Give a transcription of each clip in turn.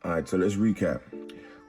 All right, so let's recap.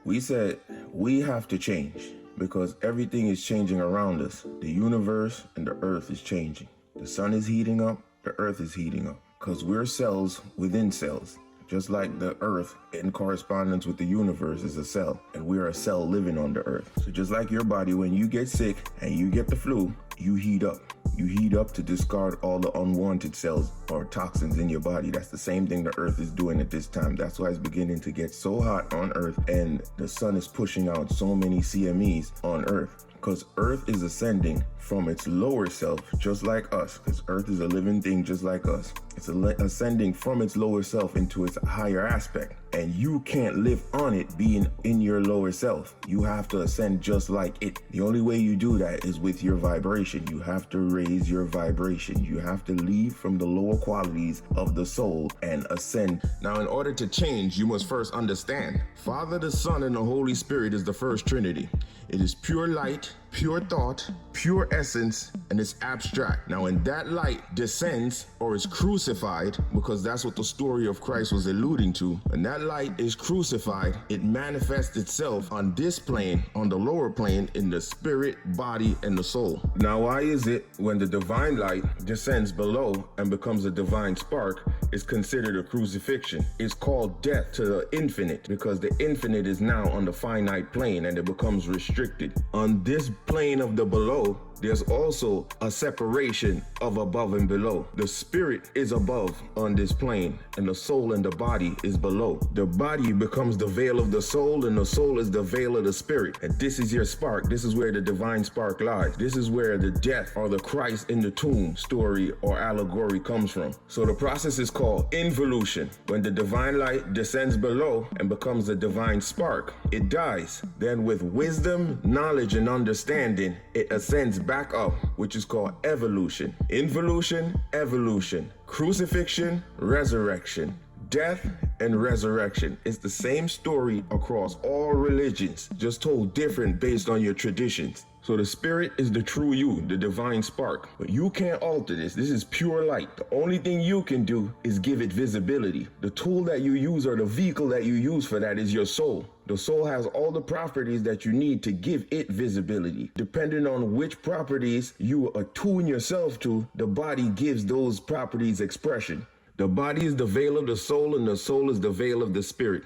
We said we have to change because everything is changing around us. The universe and the earth is changing. The sun is heating up, the earth is heating up because we're cells within cells. Just like the earth in correspondence with the universe is a cell, and we're a cell living on the earth. So just like your body, when you get sick and you get the flu, you heat up. You heat up to discard all the unwanted cells or toxins in your body. That's the same thing the earth is doing at this time. That's why it's beginning to get so hot on earth, and the sun is pushing out so many CMEs on earth. Because earth is ascending from its lower self, just like us, because earth is a living thing just like us. It's ascending from its lower self into its higher aspect. And you can't live on it being in your lower self. You have to ascend just like it. The only way you do that is with your vibration. You have to raise your vibration. You have to leave from the lower qualities of the soul and ascend. Now, in order to change, you must first understand Father, the Son, and the Holy Spirit is the first Trinity. It is pure light, pure thought, pure essence, and it's abstract. Now, when that light descends or is crucified, because that's what the story of Christ was alluding to, and that light is crucified, it manifests itself on this plane, on the lower plane, in the spirit, body, and the soul. Now, why is it when the divine light descends below and becomes a divine spark, is considered a crucifixion? It's called death to the infinite, because the infinite is now on the finite plane and it becomes restricted. On this plane of the below, there's also a separation of above and below. The spirit is above on this plane, and the soul and the body is below. The body becomes the veil of the soul, and the soul is the veil of the spirit. And this is your spark. This is where the divine spark lies. This is where the death or the Christ in the tomb story or allegory comes from. So the process is called involution. When the divine light descends below and becomes a divine spark, it dies. Then with wisdom, knowledge, and understanding, it ascends back up, which is called evolution. Involution, evolution. Crucifixion, resurrection. Death and resurrection. It's the same story across all religions, just told different based on your traditions. So the spirit is the true you, the divine spark. But you can't alter this. This is pure light. The only thing you can do is give it visibility. The tool that you use or the vehicle that you use for that is your soul. The soul has all the properties that you need to give it visibility. Depending on which properties you attune yourself to, the body gives those properties expression. The body is the veil of the soul, and the soul is the veil of the spirit.